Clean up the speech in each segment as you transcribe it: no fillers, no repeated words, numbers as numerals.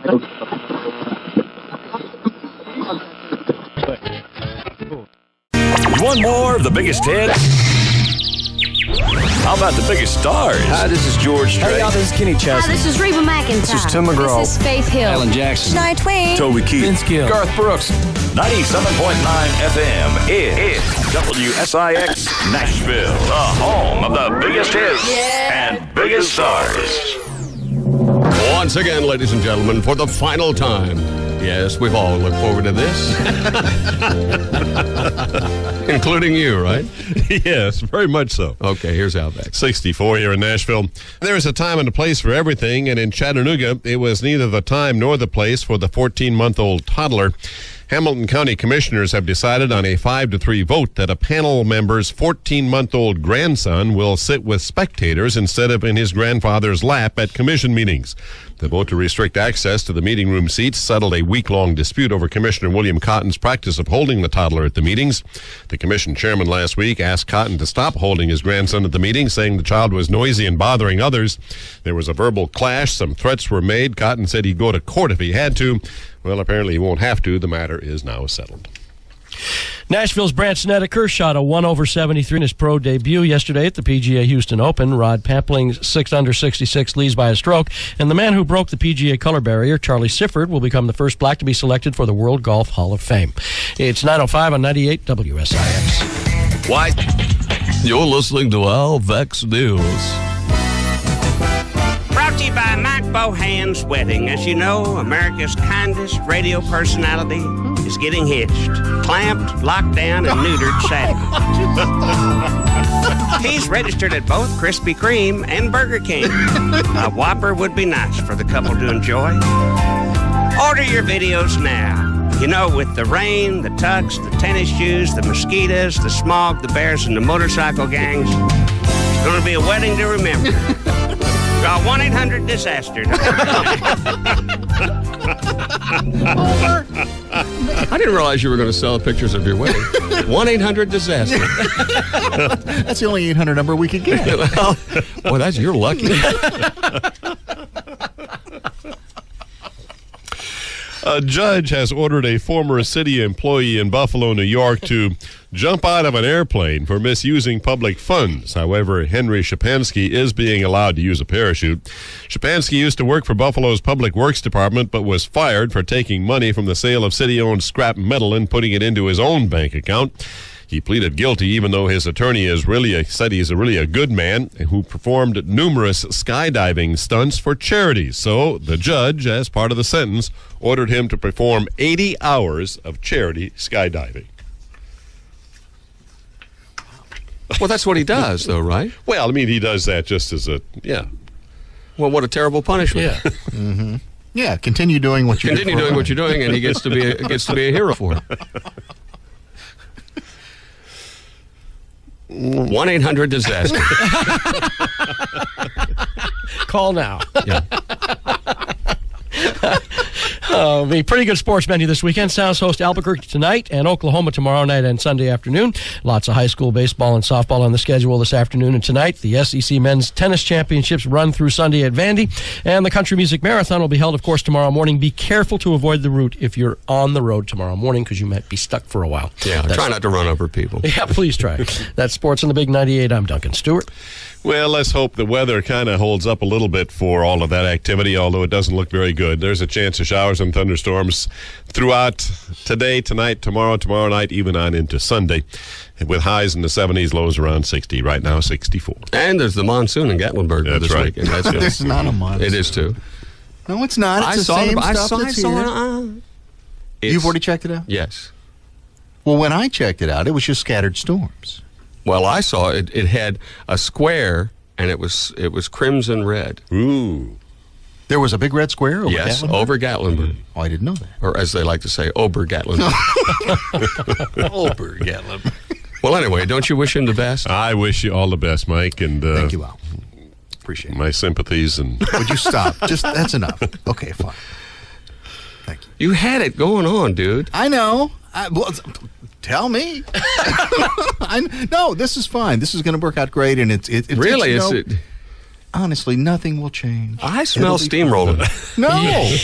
You want more of the biggest hits? How about the biggest stars? Hi, this is George Strait. Hey, y'all, this is Kenny Chesney. Hi, this is Reba McEntire. This is Tim McGraw. This is Faith Hill. Alan Jackson. Shania Twain. Toby Keith. Vince Gill. Garth Brooks. 97.9 FM is WSIX Nashville, the home of the biggest hits and biggest stars. Once again, ladies and gentlemen, for the final time. Yes, we've all looked forward to this. Including you, right? Yes, very much so. Okay, here's Outback. 64 here in Nashville. There is a time and a place for everything, and in Chattanooga, it was neither the time nor the place for the 14-month-old toddler. Hamilton County Commissioners have decided on a 5-3 vote that a panel member's 14-month-old grandson will sit with spectators instead of in his grandfather's lap at commission meetings. The vote to restrict access to the meeting room seats settled a week-long dispute over Commissioner William Cotton's practice of holding the toddler at the meetings. The commission chairman last week asked Cotton to stop holding his grandson at the meeting, saying the child was noisy and bothering others. There was a verbal clash. Some threats were made. Cotton said he'd go to court if he had to. Well, apparently he won't have to. The matter is now settled. Nashville's Brandt Snedeker shot a 1/73 in his pro debut yesterday at the PGA Houston Open. Rod Pampling's 6-under-66 leads by a stroke. And the man who broke the PGA color barrier, Charlie Sifford, will become the first black to be selected for the World Golf Hall of Fame. It's 9:05 on 98 WSIX. Why? You're listening to Al Vex News. Brought to you by Mike Bohan's Wedding. As you know, America's kindest radio personality is getting hitched, clamped, locked down, and neutered Saturday. He's registered at both Krispy Kreme and Burger King. A Whopper would be nice for the couple to enjoy. Order your videos now. You know, with the rain, the tux, the tennis shoes, the mosquitoes, the smog, the bears, and the motorcycle gangs, it's going to be a wedding to remember. Call 1-800-DISASTER. I didn't realize you were going to sell pictures of your wedding. 1-800-DISASTER. That's the only 800 number we could get. Well, boy, you're lucky. A judge has ordered a former city employee in Buffalo, New York, to jump out of an airplane for misusing public funds. However, Henry Shapansky is being allowed to use a parachute. Shapansky used to work for Buffalo's Public Works Department, but was fired for taking money from the sale of city-owned scrap metal and putting it into his own bank account. He pleaded guilty, even though his attorney said he's really a good man who performed numerous skydiving stunts for charities. So the judge, as part of the sentence, ordered him to perform 80 hours of charity skydiving. Well, that's what he does, though, right? Well, I mean, he does that just as Well, what a terrible punishment. Yeah. Mm-hmm. Yeah, continue doing what you're doing. Continue doing what you're doing, and he gets to be a hero for it. 1-800-DISASTER. Call now. Yeah. The pretty good sports menu this weekend. Sounds host Albuquerque tonight and Oklahoma tomorrow night and Sunday afternoon. Lots of high school baseball and softball on the schedule this afternoon and tonight. The SEC Men's Tennis Championships run through Sunday at Vandy. And the Country Music Marathon will be held, of course, tomorrow morning. Be careful to avoid the route if you're on the road tomorrow morning because you might be stuck for a while. Yeah, try not to run over people. Yeah, please try. That's Sports in the Big 98. I'm Duncan Stewart. Well, let's hope the weather kind of holds up a little bit for all of that activity, although it doesn't look very good. There's a chance of showers and thunderstorms throughout today, tonight, tomorrow night, even on into Sunday, with highs in the 70s, lows around 60. Right now, 64. And there's the monsoon in Gatlinburg this right. weekend. That's good. It's not a monsoon. It is, too. No, it's not. It's the same stuff that's here. You've already checked it out? Yes. Well, when I checked it out, it was just scattered storms. Well, I saw it. It had a square, and it was crimson red. Ooh. There was a big red square over Gatlinburg? Over Gatlinburg. Oh, I didn't know that. Or as they like to say, Ober Gatlinburg. Ober Gatlinburg. Well, anyway, don't you wish him the best? I wish you all the best, Mike. And thank you, Al. Appreciate it. My sympathies. And would you stop? That's enough. Okay, fine. Thank you. You had it going on, dude. I know. Tell me. No, this is fine. This is going to work out great, and it's really. Honestly, nothing will change. I smell steamrolling. No.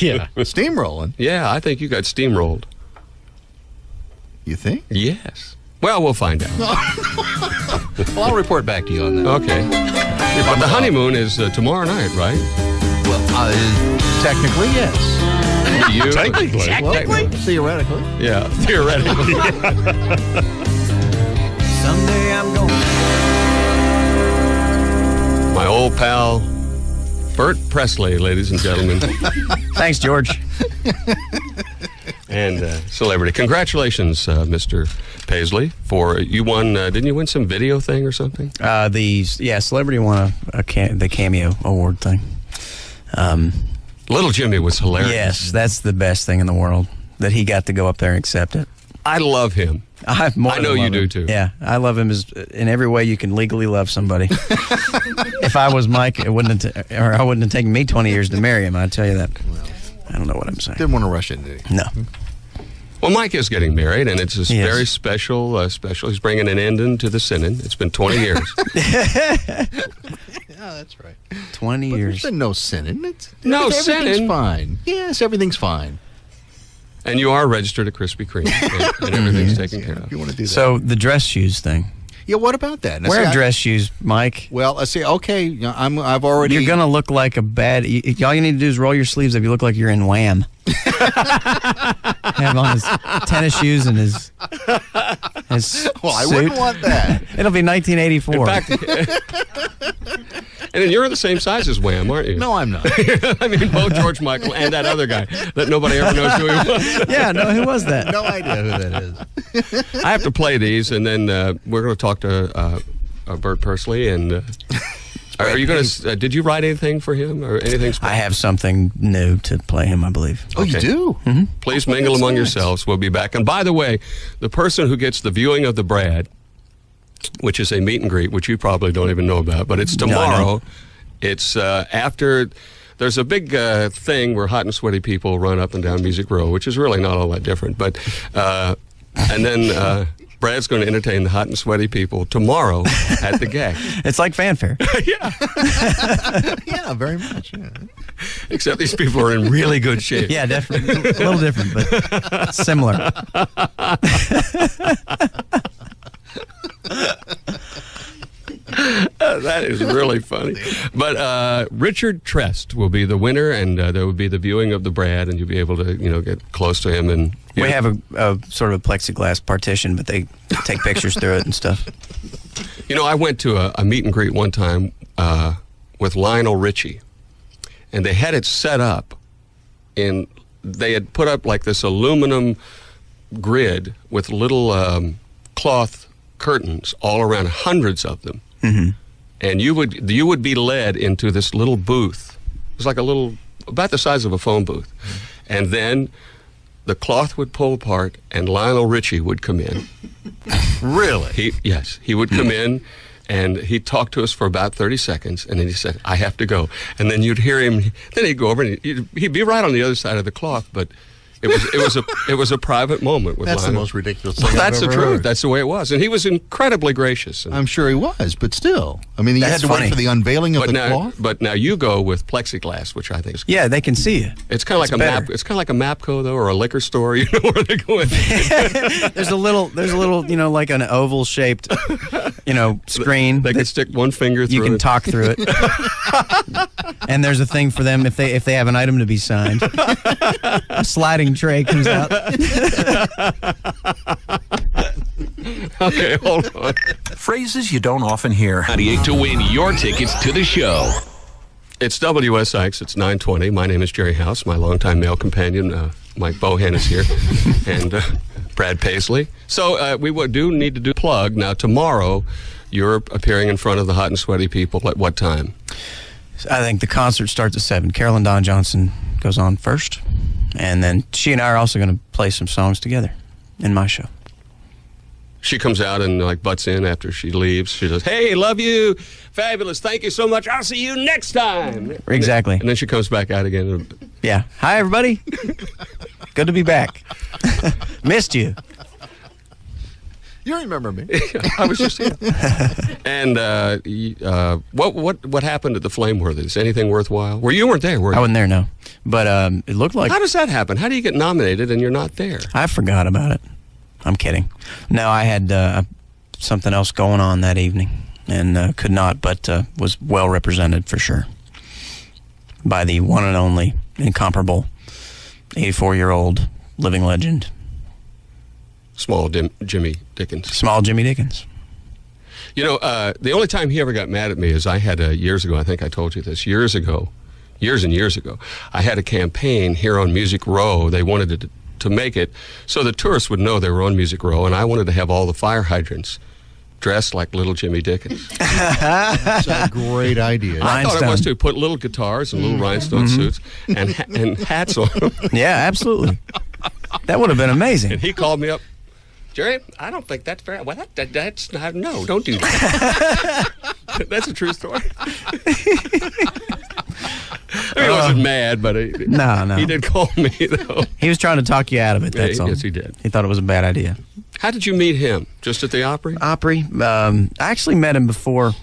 Yeah. Steamrolling? Yeah, I think you got steamrolled. You think? Yes. Well, we'll find out. Well, I'll report back to you on that. Okay. But the honeymoon is tomorrow night, right? Well, technically, yes. You? Technically. Well, theoretically. Yeah, theoretically. Someday I'm going. My old pal, Bert Presley, ladies and gentlemen. Thanks, George. And celebrity. Congratulations, Mr. Paisley, for you won. Didn't you win some video thing or something? Celebrity won the Cameo Award thing. Little Jimmy was hilarious. Yes, that's the best thing in the world, that he got to go up there and accept it. I love him. I know you do too. Yeah, I love him in every way you can legally love somebody. If I was Mike, I wouldn't have taken me 20 years to marry him. I tell you that. I don't know what I'm saying. Didn't want to rush into it. No. Well, Mike is getting married, and it's very special. He's bringing an ending to the sinning. It's been 20 years. Yeah, that's right. 20 But years. there's been no sinning. Everything's Everything's fine. Yes, everything's fine. And you are registered at Krispy Kreme, and everything's taken care of. If you want to do that. So the dress shoes thing. Yeah, what about that? Now, Wear see, dress shoes, Mike. Well, I see. Okay, you know, I've already. You're gonna look like a bad. All you need to do is roll your sleeves up. You look like you're in Wham. Have on his tennis shoes and his Well, I suit. wouldn't want that. It'll be 1984. In fact, and then you're the same size as Wham, aren't you? No, I'm not. I mean, both George Michael and that other guy that nobody ever knows who he was. Yeah, no, who was that? No idea who that is. I have to play these, and then we're going to talk to Bert Paisley. And are you going to? Did you write anything for him or anything special? I have something new to play him, I believe. Oh, you Okay. do? Mm-hmm. Please mingle among yourselves. We'll be back. And by the way, the person who gets the viewing of the Brad, which is a meet and greet, which you probably don't even know about, but it's tomorrow. It's after. There's a big thing where hot and sweaty people run up and down Music Row, which is really not all that different. But and then Brad's going to entertain the hot and sweaty people tomorrow at the gag. It's like fanfare. Yeah. Yeah, very much. Yeah. Except these people are in really good shape. Yeah, definitely. A little different, but similar. That is really funny. But Richard Trest will be the winner, and there will be the viewing of the Brad, and you'll be able to, get close to him. And We have a sort of a plexiglass partition, but they take pictures through it and stuff. I went to a meet and greet one time with Lionel Richie, and they had it set up in. They had put up like this aluminum grid with little cloth curtains all around, hundreds of them. Mm-hmm. And you would be led into this little booth. It was like about the size of a phone booth. And then the cloth would pull apart, and Lionel Richie would come in. Really? He would come in, and he'd talk to us for about 30 seconds, and then he said, "I have to go." And then you'd hear him. Then he'd go over, and he'd be right on the other side of the cloth, but. It was a private moment with That's Lionel. the most ridiculous thing That's I've the ever truth. heard. That's the way it was, and he was incredibly gracious. And, I'm sure he was, but still. I mean, he had to wait for the unveiling of the cloth. but now you go with plexiglass, which I think is Yeah, they can see you. It's kind of like a better. map. It's kind of like a Mapco though, or a liquor store. Where they go in. There's a little, like an oval shaped, screen. They can stick one finger through. You can it. talk through it. And there's a thing for them if they have an item to be signed. A sliding tray comes out. Okay, hold on. Phrases you don't often hear. 98 to win your tickets to the show. It's WSIX. It's 9:20. My name is Gerry House. My longtime male companion, Mike Bohan, is here, and Brad Paisley. So we do need to do plug. Now, tomorrow, you're appearing in front of the hot and sweaty people at what time? I think the concert starts at 7. Carolyn Dawn Johnson goes on first. And then she and I are also going to play some songs together in my show. She comes out and butts in after she leaves. She says, "Hey, love you. Fabulous. Thank you so much. I'll see you next time." Exactly. And then she comes back out again. Yeah. Hi, everybody. Good to be back. Missed you. You remember me. I was just here. And what happened at the Flameworthies? Anything worthwhile? You weren't there, were you? I wasn't there, no. But it looked like... How does that happen? How do you get nominated and you're not there? I forgot about it. I'm kidding. No, I had something else going on that evening and could not, but was well represented for sure by the one and only, incomparable 84-year-old living legend. Small Jimmy Dickens. Small Jimmy Dickens. You know, the only time he ever got mad at me is I had years ago, I think I told you this, years and years ago, I had a campaign here on Music Row. They wanted to make it so the tourists would know they were on Music Row, and I wanted to have all the fire hydrants dressed like little Jimmy Dickens. That's a great idea. I thought it was to put little guitars and little rhinestone suits and hats on them. Yeah, absolutely. That would have been amazing. And he called me up. Jerry, I don't think that's fair. Well, that's not, no, don't do that. That's a true story. He wasn't mad, but no. He did call me, though. He was trying to talk you out of it, that's all. Yes, he did. He thought it was a bad idea. How did you meet him? Just at the Opry? Opry. I actually met him before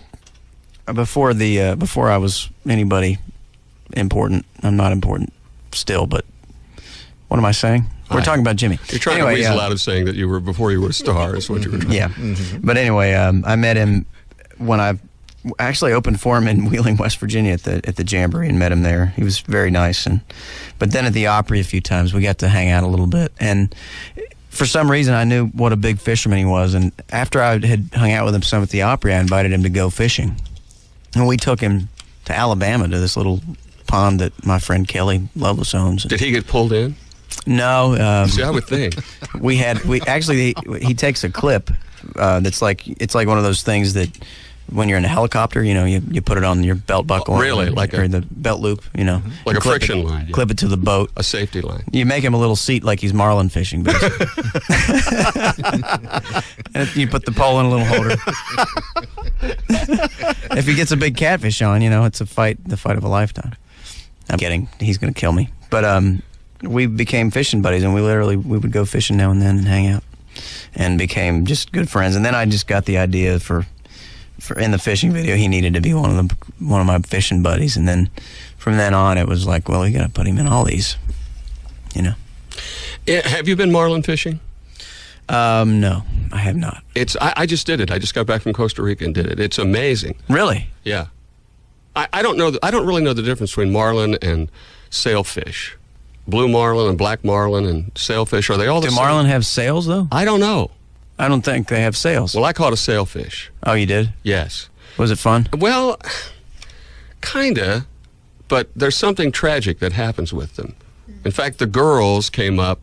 I was anybody important. I'm not important still, but what am I saying? We're talking about Jimmy. You're trying to weasel out of saying that you were before you were a star is what you were trying. Yeah. But anyway, I met him when I actually opened for him in Wheeling, West Virginia at the Jamboree and met him there. He was very nice. But then at the Opry a few times, we got to hang out a little bit. And for some reason, I knew what a big fisherman he was. And after I had hung out with him some at the Opry, I invited him to go fishing. And we took him to Alabama to this little pond that my friend Kelly Loveless owns. Did he get pulled in? No. See, I would think. He takes a clip that's like, it's like one of those things that when you're in a helicopter, you know, you put it on your belt buckle. Really? Or the belt loop, you know. Like a friction line. Yeah. Clip it to the boat. A safety line. You make him a little seat like he's marlin fishing, basically. And you put the pole in a little holder. If he gets a big catfish on, you know, it's the fight of a lifetime. I'm kidding. He's going to kill me. But we became fishing buddies, and we would go fishing now and then and hang out and became just good friends. And then I just got the idea for in the fishing video, he needed to be one of my fishing buddies. And then from then on, it was like, well, you got to put him in all these, you know. Have you been marlin fishing? No, I have not. I just did it. I just got back from Costa Rica and did it. It's amazing. Really? Yeah. I don't know. I don't really know the difference between marlin and sailfish. Blue marlin and black marlin and sailfish, are they all the same? Do marlin have sails, though? I don't know. I don't think they have sails. Well, I caught a sailfish. Oh, you did? Yes. Was it fun? Well, kinda, but there's something tragic that happens with them. In fact, the girls came up.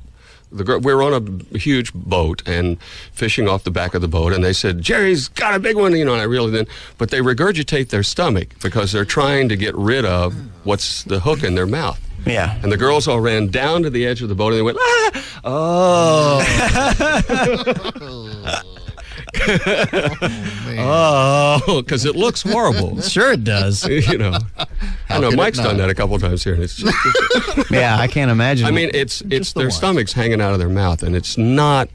We were on a huge boat and fishing off the back of the boat, and they said, Jerry's got a big one, you know, and I reeled it in. But they regurgitate their stomach because they're trying to get rid of what's the hook in their mouth. Yeah. And the girls all ran down to the edge of the boat and they went, ah! Oh. Oh, because it looks horrible. Sure it does. You know. I know Mike's done that a couple of times here. And it's just, yeah, I can't imagine. I mean, it's their stomachs hanging out of their mouth, and it's not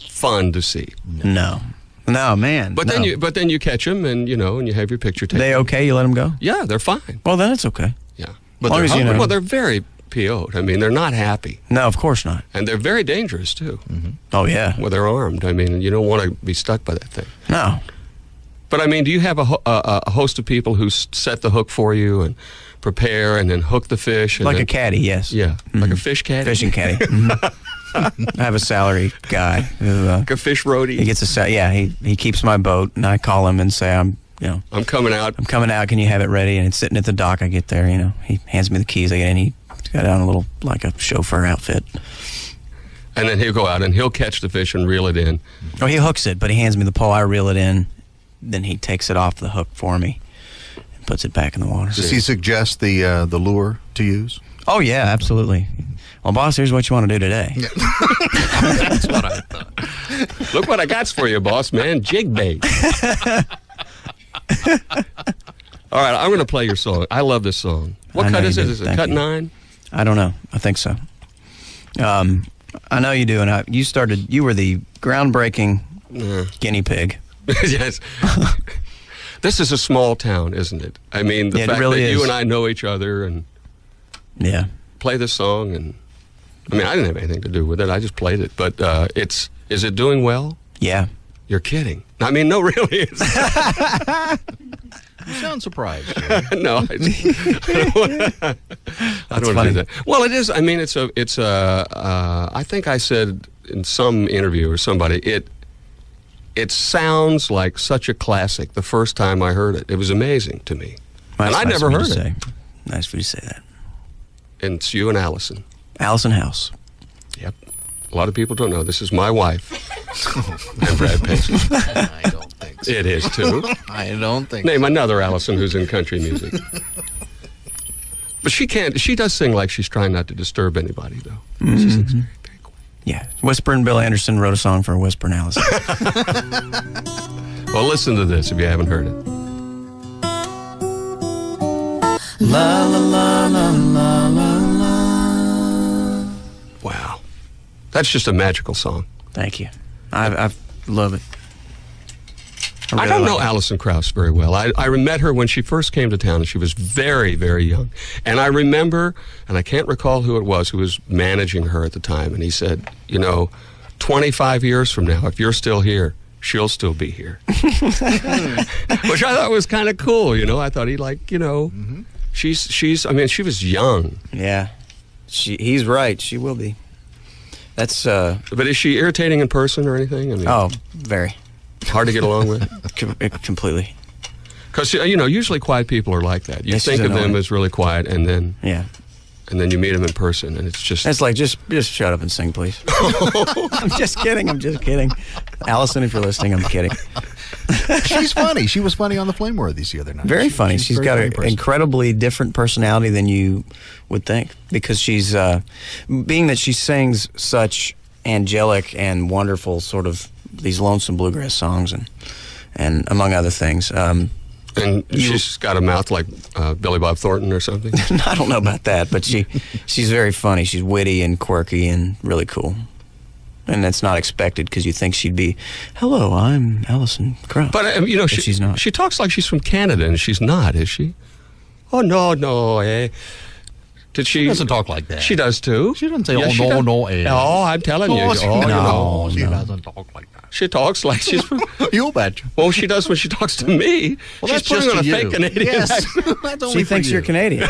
fun to see. No, man. But then you catch them, and you know, and you have your picture taken. They okay? You let them go? Yeah, they're fine. Well, then it's okay. Yeah, but well, they're very PO'd. I mean, they're not happy. No, of course not. And they're very dangerous too. Mm-hmm. Oh yeah. Well, they're armed. I mean, you don't want to be stuck by that thing. No. But I mean, do you have a host of people who set the hook for you and prepare and then hook the fish? And like a caddy, yes. Yeah, like a fish caddy? Fishing caddy. Mm-hmm. I have a salary guy who... like a fish roadie? He gets he keeps my boat, and I call him and say, I'm coming out. I'm coming out, can you have it ready? And it's sitting at the dock, I get there, you know. He hands me the keys, I get in, he's got on a little, like a chauffeur outfit. And then he'll go out and he'll catch the fish and reel it in. Oh, he hooks it, but he hands me the pole, I reel it in. Then he takes it off the hook for me and puts it back in the water. Does he suggest the lure to use? Oh, yeah, absolutely. Well, boss, here's what you want to do today. Yeah. That's what I thought. Look what I got for you, boss man. Jig bait. All right, I'm going to play your song. I love this song. What cut is it? Is it cut 9? I don't know. I think so. I know you do, and you were the groundbreaking Guinea pig. Yes. This is a small town, isn't it? I mean, the fact really that is. you and I know each other and play this song, and I mean, I didn't have anything to do with it. I just played it. But is it doing well? Yeah. You're kidding. I mean, no, really. You sound surprised. No, I don't want to do that. Well, it is. I mean, it's a. I think I said in some interview or somebody, it sounds like such a classic the first time I heard it. It was amazing to me. Well, and I never heard it. Nice for you to say that. And it's you and Allison. Allison House. Yep. A lot of people don't know. This is my wife. And Brad Paisley. I don't think so. It is, too. I don't think Name another Allison who's in country music. But she can't. She does sing like she's trying not to disturb anybody, though. Mm-hmm. She sings very, very quiet. Yeah. Whispering Bill Anderson wrote a song for Whispering Allison. Well, listen to this if you haven't heard it. La la la la la la la. Wow. That's just a magical song. Thank you. I love it. I don't know Alison Krauss very well. I met her when she first came to town, and she was very, very young. And I remember, and I can't recall who it was who was managing her at the time, and he said, 25 years from now, if you're still here, she'll still be here. Which I thought was kind of cool, I thought he she's, I mean, she was young. Yeah. He's right. She will be. That's, But is she irritating in person or anything? I mean, very. Hard to get along with? Completely. Because, usually quiet people are like that. You think of them as really quiet, and then you meet them in person, and it's just... It's like, just shut up and sing, please. I'm just kidding. Allison, if you're listening, I'm kidding. She's funny. She was funny on the Flame Worthies the other night. Very funny. She's got an incredibly different personality than you would think, because she's, being that she sings such angelic and wonderful sort of these lonesome bluegrass songs and among other things. And she's got a mouth like Billy Bob Thornton or something? I don't know about that, but she's very funny. She's witty and quirky and really cool. And that's not expected, because you think she'd be, hello, I'm Allison Krauss. But, she's not. She talks like she's from Canada, and she's not, is she? Oh, no, eh? She doesn't talk like that. She does, too. She doesn't say, eh. Oh, I'm telling you. She doesn't talk like that. She talks like she's from... You betcha. Well, she does when she talks to me. Well, she's that's just putting on to a fake Canadian accent. That's only She for thinks you. you're Canadian.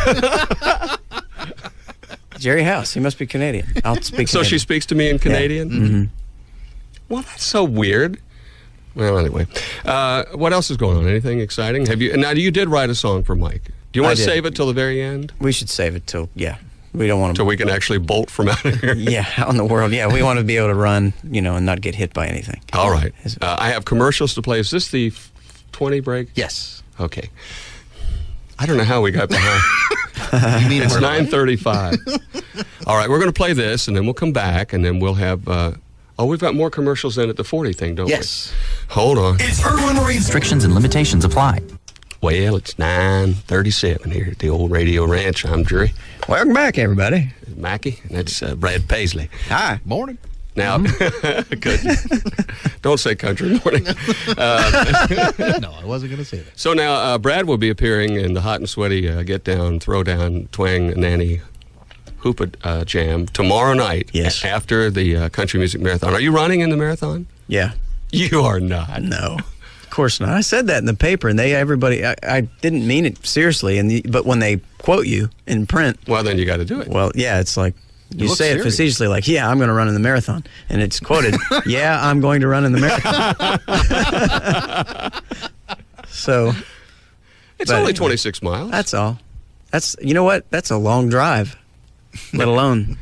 Gerry House, he must be Canadian. I'll speak So Canadian. she speaks to me in Canadian? Yeah. Mm-hmm. Well, that's so weird. Well, anyway. What else is going on? Anything exciting? Now, you did write a song for Mike. Do you want to save it till the very end? We should save it till, we don't want to... Till we can actually bolt from out of here? out in the world. Yeah, we want to be able to run, and not get hit by anything. All right. I have commercials to play. Is this the 20 break? Yes. Okay. I don't know how we got behind. It's 9:35. All right, we're going to play this, and then we'll come back, and then we'll have... we've got more commercials than at the 40 thing, don't we? Yes. Hold on. It's Irwin Marine. Restrictions and limitations apply. Well, it's 9:37 here at the old Radio Ranch. I'm Gerry. Welcome back, everybody. Mackie, and that's Brad Paisley. Hi. Morning. Now, good. Don't say country morning. No, I wasn't going to say that. So now, Brad will be appearing in the hot and sweaty Get Down, Throw Down, Twang, Nanny, Hoopa Jam tomorrow night. Yes. After the Country Music Marathon. Are you running in the marathon? Yeah. You are not. No. Of course not. I said that in the paper, and everybody, I didn't mean it seriously, but when they quote you in print... Well, then you got to do it. Well, yeah, it's like... You say serious. it facetiously, like, yeah, I'm going to run in the marathon. And it's quoted, yeah, I'm going to run in the marathon. So... It's only 26 miles. That's all. You know what? That's a long drive, let alone,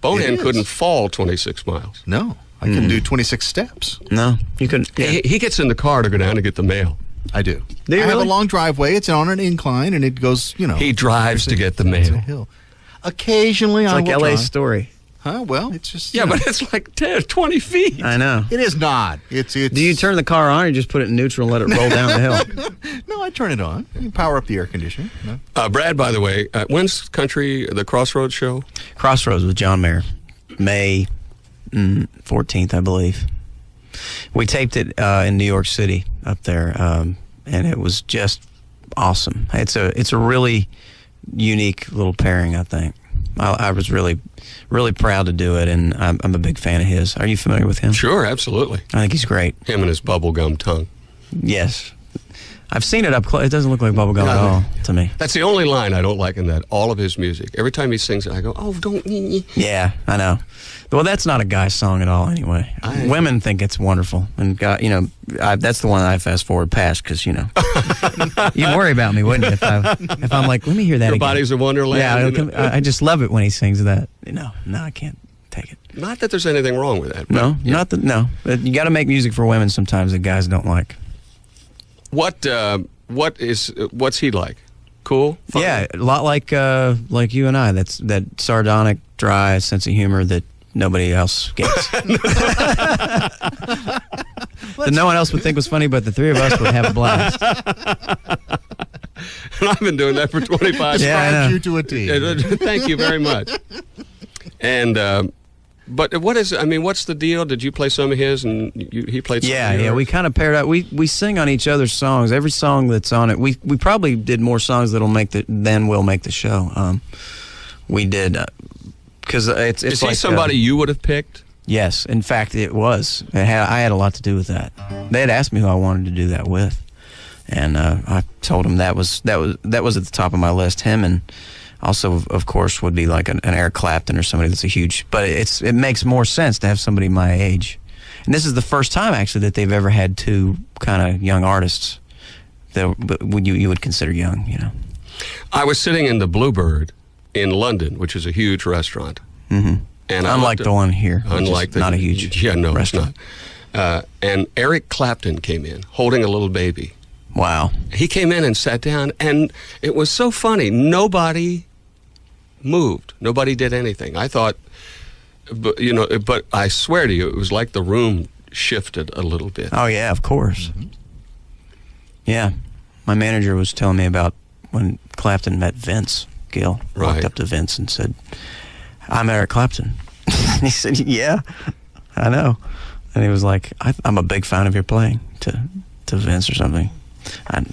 Bonehead couldn't fall 26 miles. No, I can do 26 steps. No, you couldn't. Yeah. He gets in the car to go down to get the mail. I do. Do you I have really? a long driveway. It's on an incline, and it goes, He drives to get the It's a mail. hill. Occasionally, It's I like will L.A. drive. Story. Huh? Well, it's just... Yeah, but it's like 10, 20 feet. I know. It is not. It's. Do you turn the car on or you just put it in neutral and let it roll down the hill? No, I turn it on. You power up the air conditioner. No. Brad, by the way, when's the Crossroads show? Crossroads with John Mayer. May 14th, I believe. We taped it in New York City up there, and it was just awesome. It's a really unique little pairing, I think. I was really proud to do it, and I'm a big fan of his. Are you familiar with him? Sure, absolutely. I think he's great. Him and his bubblegum tongue. Yes. I've seen it up close. It doesn't look like bubblegum at all to me. That's the only line I don't like in that. All of his music. Every time he sings it, I go, oh, don't. Yeah, I know. Well, that's not a guy's song at all anyway. Women think it's wonderful. And, that's the one I fast forward past because, you'd worry about me, wouldn't you, if I'm like, let me hear that Your again. Body's a Wonderland. Yeah, I just love it when he sings that. No, I can't take it. Not that there's anything wrong with that. No, no. But you got to make music for women sometimes that guys don't like. What's he like? Cool? Fun? Yeah, a lot like you and I. That's that sardonic, dry sense of humor that nobody else gets. That no one else would think was funny, but the three of us would have a blast. And I've been doing that for 25 years. Yeah, I know. You to a T. Thank you very much. And but what's the deal? Did you play some of his and he played some of yours? Yeah, we kind of paired out. We sing on each other's songs. Every song that's on it, we probably did more songs than will make the show. We did because it's Is like he somebody you would have picked? Yes, in fact, it was. I had a lot to do with that. They had asked me who I wanted to do that with, and I told them that was at the top of my list. Him, and also, of course, would be like an Eric Clapton or somebody that's a huge. But it makes more sense to have somebody my age, and this is the first time actually that they've ever had two kind of young artists that you would consider young. I was sitting in the Bluebird in London, which is a huge restaurant. Mm-hmm. And unlike the one here, unlike not a huge restaurant. It's not. And Eric Clapton came in holding a little baby. Wow. He came in and sat down, and it was so funny. Nobody moved. Nobody did anything. I thought, but I swear to you, it was like the room shifted a little bit. Oh, yeah, of course. Mm-hmm. Yeah. My manager was telling me about when Clapton met Vince Gill. Right. Walked up to Vince and said, I'm Eric Clapton. He said, yeah, I know. And he was like, I'm a big fan of your playing to Vince or something.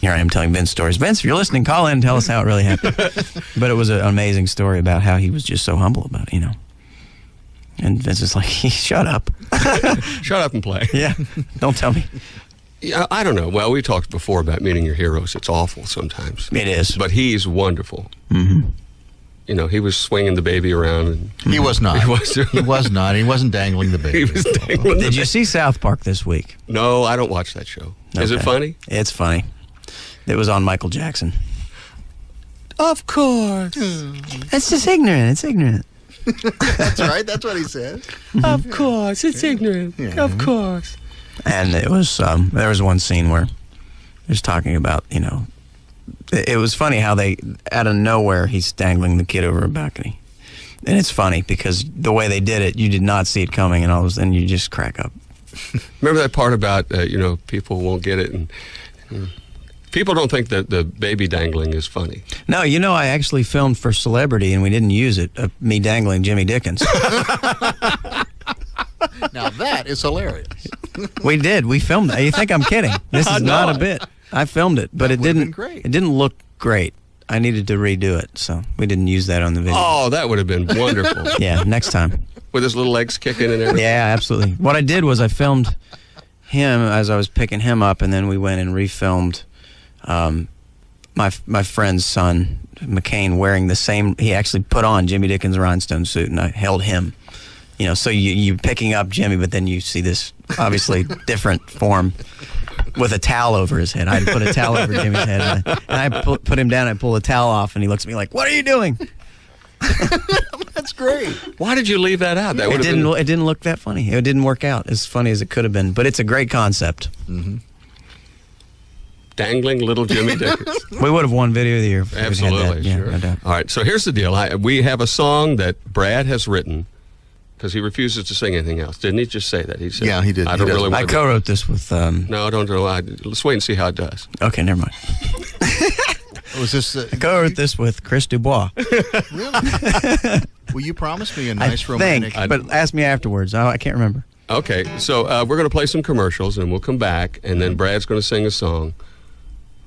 Here I am telling Vince stories. Vince, if you're listening, call in and tell us how it really happened. But it was an amazing story about how he was just so humble about it, And Vince is like, shut up. Shut up and play. Yeah, don't tell me. Yeah, I don't know. Well, we talked before about meeting your heroes. It's awful sometimes. It is. But he's wonderful. Mm-hmm. He was swinging the baby around. And he was not. He was not. He wasn't dangling the baby. He was dangling. Did you see South Park this week? No, I don't watch that show. Okay. Is it funny? It's funny. It was on Michael Jackson. Of course. It's just ignorant. It's ignorant. That's right. That's what he said. Of course. It's ignorant. Yeah. Of course. And it was there was one scene where he was talking about, it was funny how they, out of nowhere, he's dangling the kid over a balcony. And it's funny because the way they did it, you did not see it coming, and all of a sudden you just crack up. Remember that part about, people won't get it, and people don't think that the baby dangling is funny. No, I actually filmed for Celebrity, and we didn't use it, me dangling Jimmy Dickens. Now that is hilarious. We did. We filmed it. You think I'm kidding? This is not a bit. I filmed it, but it didn't look great. I needed to redo it, so we didn't use that on the video. Oh, that would have been wonderful. Yeah, next time. With his little legs kicking and everything. Yeah, absolutely. What I did was I filmed him as I was picking him up, and then we went and refilmed my friend's son, McCain, wearing the same. He actually put on Jimmy Dickens' rhinestone suit, and I held him. So you're picking up Jimmy, but then you see this obviously different form with a towel over his head. I put a towel over Jimmy's head, and I put him down. I pull the towel off, and he looks at me like, "What are you doing?" That's great. Why did you leave that out? That it didn't look that funny. It didn't work out as funny as it could have been, but it's a great concept. Mm-hmm. Dangling little Jimmy Dickens. We would have won Video of the Year. Absolutely, sure. Yeah, all right, so here's the deal. We have a song that Brad has written because he refuses to sing anything else. Didn't he just say that? He said, yeah, he did. I co-wrote this with... No, don't do it. Let's wait and see how it does. Okay, never mind. Was this? I co-wrote this with Chris Dubois. Really? Well, you promised me a nice romantic... but ask me afterwards. I can't remember. Okay, so we're going to play some commercials, and we'll come back, and then Brad's going to sing a song.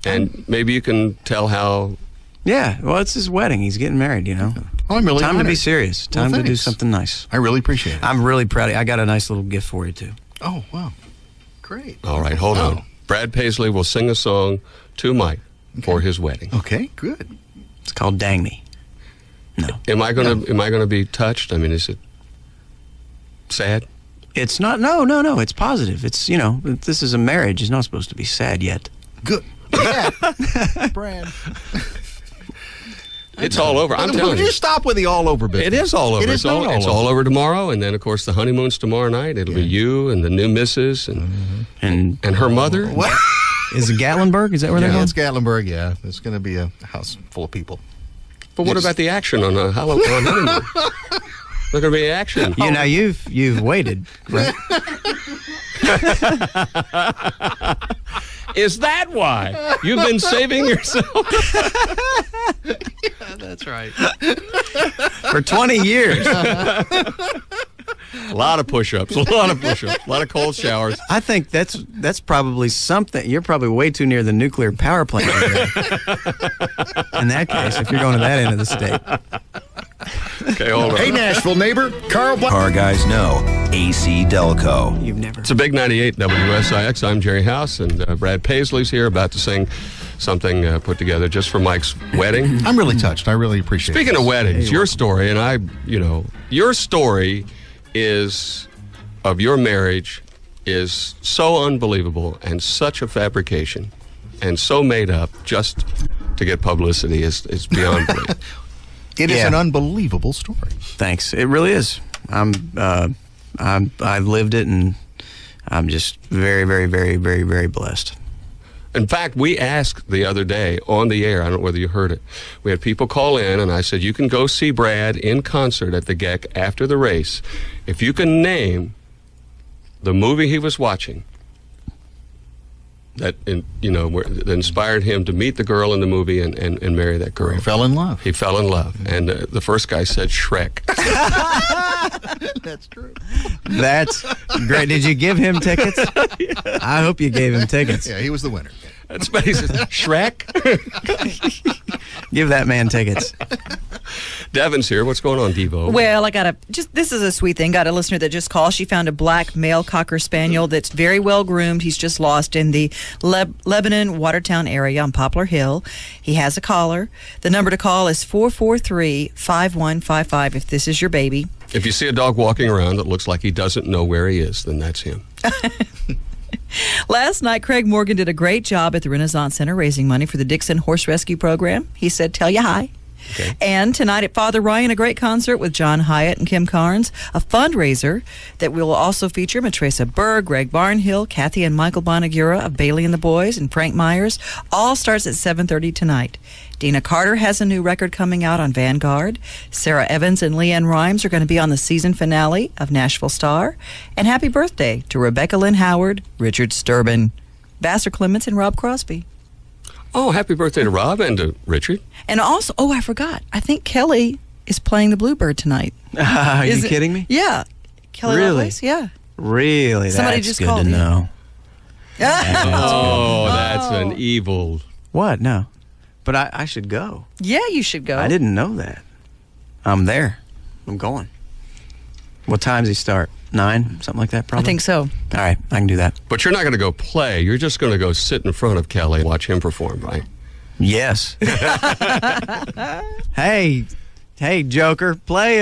And maybe you can tell how... Yeah, well, it's his wedding. He's getting married, you know. Oh, I'm really Time honored. to be serious. Time to do thanks. something nice. I really appreciate it. I'm really proud of you. I got a nice little gift for you, too. Oh, wow. Great. All right, hold on. Brad Paisley will sing a song to Mike for his wedding. Okay, good. It's called Dang Me. No. Am I gonna be touched? I mean, is it sad? It's not. No. It's positive. It's, you know, this is a marriage. It's not supposed to be sad yet. Good. Yeah. Brad. It's all over. I'm telling Would you. you stop with the all over business? It is all over. It is not all It's over. all over tomorrow, and then of course the honeymoon's tomorrow night. It'll be you and the new missus and her mother. What? Is it Gatlinburg? Is that where they're Yeah, going? it's Gatlinburg, yeah. It's going to be a house full of people. But what about the action on a honeymoon? There's going to be action. You know, you've waited, right? Is that why you've been saving yourself? Yeah, that's right. For 20 years. A lot of push-ups, a lot of cold showers. I think that's probably something. You're probably way too near the nuclear power plant. In that case, if you're going to that end of the state. Okay, hold on. Hey, Nashville neighbor, Carl Black. Car guys know AC Delco. You've never. It's a big 98 WSIX. I'm Gerry House, and Brad Paisley's here about to sing something put together just for Mike's wedding. I'm really touched. I really appreciate it. Speaking of weddings, your story, and your story of your marriage is so unbelievable and such a fabrication and so made up just to get publicity is beyond belief. It is an unbelievable story. Thanks. It really is. I lived it, and I'm just very, very, very, very, very blessed. In fact, we asked the other day on the air, I don't know whether you heard it, we had people call in, and I said, you can go see Brad in concert at the GEC after the race if you can name the movie he was watching that inspired him to meet the girl in the movie and marry that girl. He fell in love. He fell in love. And the first guy said Shrek. That's true. That's great. Did you give him tickets? I hope you gave him tickets. Yeah, he was the winner. That's what he says. Shrek? Give that man tickets. Devon's here. What's going on, Devo? Well, this is a sweet thing. Got a listener that just called. She found a black male Cocker Spaniel that's very well groomed. He's just lost in the Lebanon, Watertown area on Poplar Hill. He has a collar. The number to call is 443-5155 if this is your baby. If you see a dog walking around that looks like he doesn't know where he is, then that's him. Last night, Craig Morgan did a great job at the Renaissance Center raising money for the Dixon Horse Rescue Program. He said, tell you hi. Okay. And tonight at Father Ryan, a great concert with John Hyatt and Kim Carnes, a fundraiser that will also feature Matresa Berg, Greg Barnhill, Kathy and Michael Bonagura of Bailey and the Boys, and Frank Myers. All starts at 7:30 tonight. Dina Carter has a new record coming out on Vanguard. Sarah Evans and Leanne Rhymes are going to be on the season finale of Nashville Star. And happy birthday to Rebecca Lynn Howard, Richard Sturban, Vassar Clements, and Rob Crosby. Oh, happy birthday to Rob and to Richard. And also, I forgot. I think Kelly is playing the Bluebird tonight. Are you kidding me? Yeah. Kelly Really? Lovelace, yeah. Really? Somebody That's just good called to in. know. That's an evil. What? No. But I should go. Yeah, you should go. I didn't know that. I'm there. I'm going. What time does he start? 9? Something like that, probably? I think so. All right, I can do that. But you're not going to go play. You're just going to go sit in front of Kelly and watch him perform, right? Yes. Hey, Joker, play,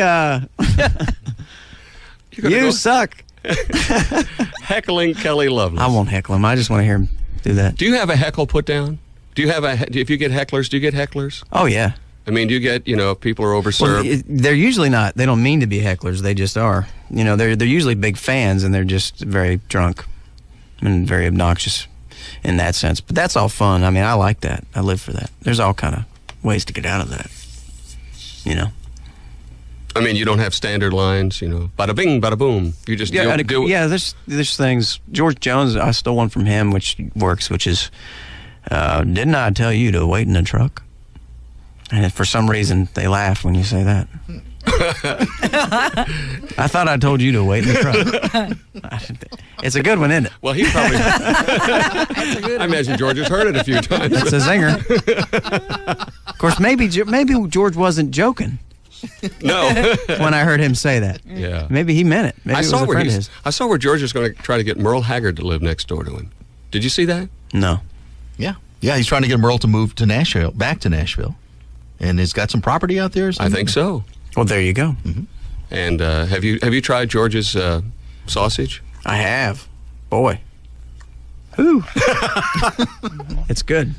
You suck. Heckling Kelly Lovelace. I won't heckle him. I just want to hear him do that. Do you have a heckle put down? If you get hecklers, do you get hecklers? Oh, yeah. I mean, do you get, if people are overserved? Well, they're usually not. They don't mean to be hecklers. They just are. They're usually big fans, and they're just very drunk and very obnoxious in that sense. But that's all fun. I mean, I like that. I live for that. There's all kind of ways to get out of that. I mean, you don't have standard lines, bada bing, bada boom. You just do it. Yeah, there's things. George Jones, I stole one from him, which works, which is, didn't I tell you to wait in the truck? And for some reason, they laugh when you say that. I thought I told you to wait in the truck. It's a good one, isn't it? Well, he probably. I imagine George has heard it a few times. It's a zinger. Of course, maybe George wasn't joking. No. When I heard him say that. Yeah. Maybe he meant it. Maybe it was a friend of his. I saw where George is going to try to get Merle Haggard to live next door to him. Did you see that? No. Yeah. Yeah, he's trying to get Merle to move to Nashville, back to Nashville. And he's got some property out there or something? I think so. Well, there you go. Mm-hmm. And have you tried George's sausage? I have. Boy. Whew. It's good.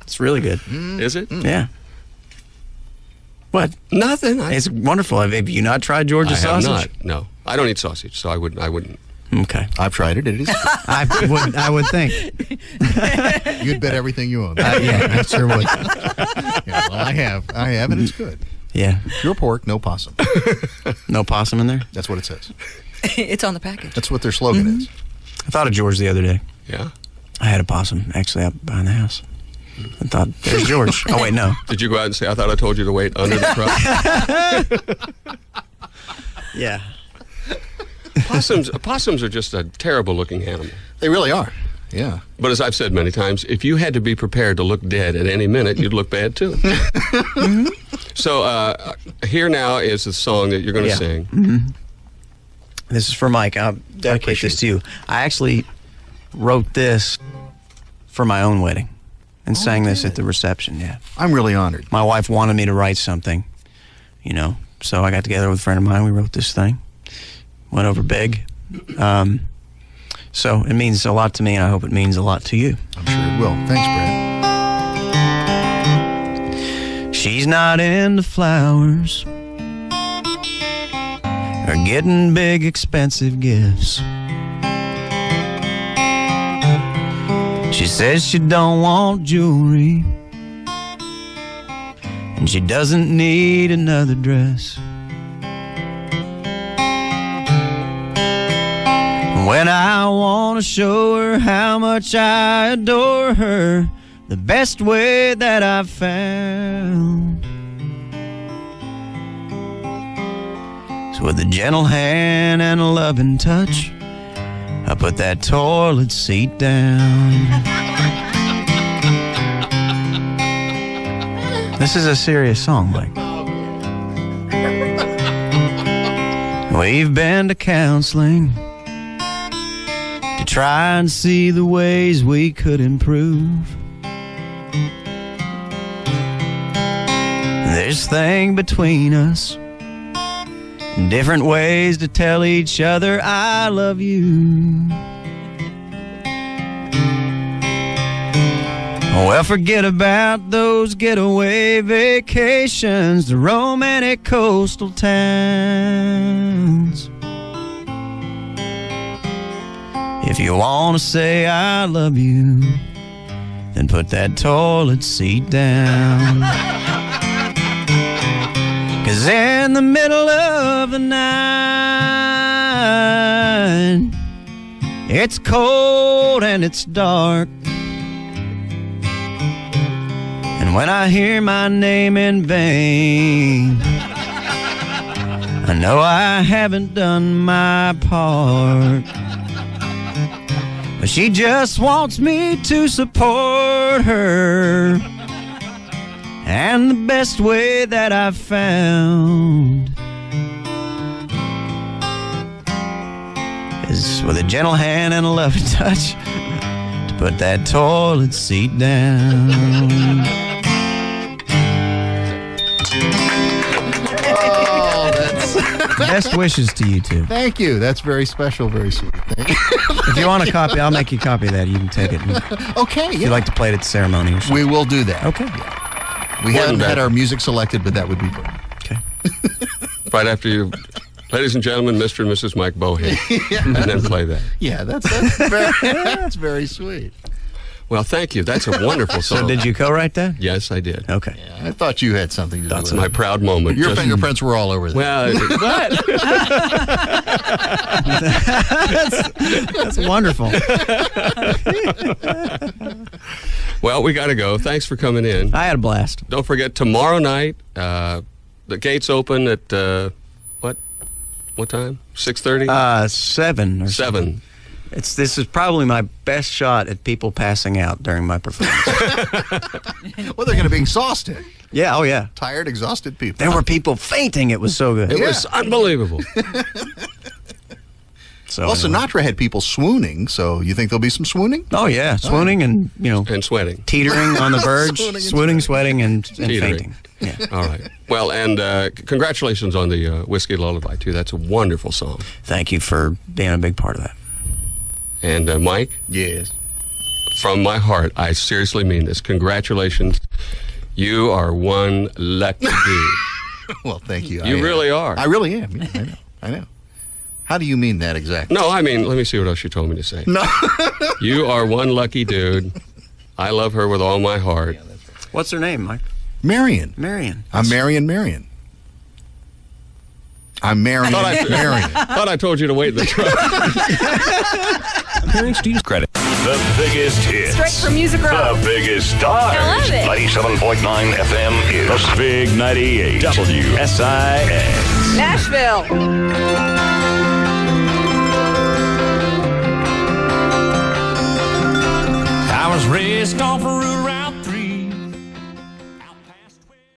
It's really good. Is it? Yeah. What? Nothing. It's wonderful. Have you not tried George's sausage? I have not. No. I don't eat sausage, so I wouldn't. Okay. I've tried it. It is. I would think. You'd bet everything you own. Yeah, I sure would. Yeah, well, I have, and it's good. Yeah. Pure pork, no possum. No possum in there? That's what it says. It's on the package. That's what their slogan is. I thought of George the other day. Yeah. I had a possum actually up behind the house. I thought, there's George. Oh, wait, no. Did you go out and say, I thought I told you to wait under the truck? Yeah. Possums are just a terrible looking animal. They really are. Yeah. But as I've said many times, if you had to be prepared to look dead at any minute, you'd look bad too. Mm-hmm. So here now is the song that you're going to sing. Mm-hmm. This is for Mike. I'll dedicate this to you. I actually wrote this for my own wedding and sang this at the reception, yeah. I'm really honored. My wife wanted me to write something, so I got together with a friend of mine. We wrote this thing. Went over big. So it means a lot to me, and I hope it means a lot to you. I'm sure it will. Thanks, Brad. She's not into flowers or getting big, expensive gifts. She says she don't want jewelry, and she doesn't need another dress. When I want to show her how much I adore her, the best way that I've found is with a gentle hand and a loving touch, I put that toilet seat down. This is a serious song, Mike. We've been to counseling to try and see the ways we could improve. There's thing between us, different ways to tell each other I love you. Well, forget about those getaway vacations, the romantic coastal towns. If you want to say I love you, then put that toilet seat down. 'Cause in the middle of the night, it's cold and it's dark, and when I hear my name in vain, I know I haven't done my part. But she just wants me to support her, and the best way that I've found is with a gentle hand and a loving touch to put that toilet seat down. Oh, that's... Best wishes to you two. Thank you. That's very special, very sweet. Thank you. If you want a copy, I'll make you a copy of that. You can take it. Okay, If you'd like to play it at the ceremony or something. We will do that. Okay. Yeah. We haven't had our music selected, but that would be good. Okay. Right after you, ladies and gentlemen, Mr. and Mrs. Mike Bohe, and then play that. Yeah, that's very, that's very sweet. Well, thank you. That's a wonderful song. So did you co-write that? Yes, I did. Okay. Yeah, I thought you had something to do That's with my it. proud moment. Your Just- fingerprints were all over that. Well, what? That's wonderful. Well, we got to go. Thanks for coming in. I had a blast. Don't forget, tomorrow night, the gates open at What time? 6:30? 7 or 7. This is probably my best shot at people passing out during my performance. Well, they're going to be exhausted. Yeah, oh yeah. Tired, exhausted people. There were people fainting. It was so good. It was unbelievable. So Well, anyway. Sinatra had people swooning, so you think there'll be some swooning? Oh yeah, swooning and And sweating. teetering on the verge, swooning, sweating, and Teetering. fainting. Yeah. All right. Well, and congratulations on the Whiskey Lullaby, too. That's a wonderful song. Thank you for being a big part of that. And Mike, Yes. from my heart, I seriously mean this. Congratulations. You are one lucky dude. Well, thank you. You really are. I really am. Yeah, I know. How do you mean that exactly? No, I mean, let me see what else you told me to say. No. You are one lucky dude. I love her with all my heart. What's her name, Mike? Marion. Marion. I'm Marion. I'm Marion. Marion. Thought I told you to wait in the truck. Parents do use credit. The biggest hits. Straight from Music Row. The biggest stars. I love it. 97.9 FM is the Big 98 WSIX. Nashville. I was raised off a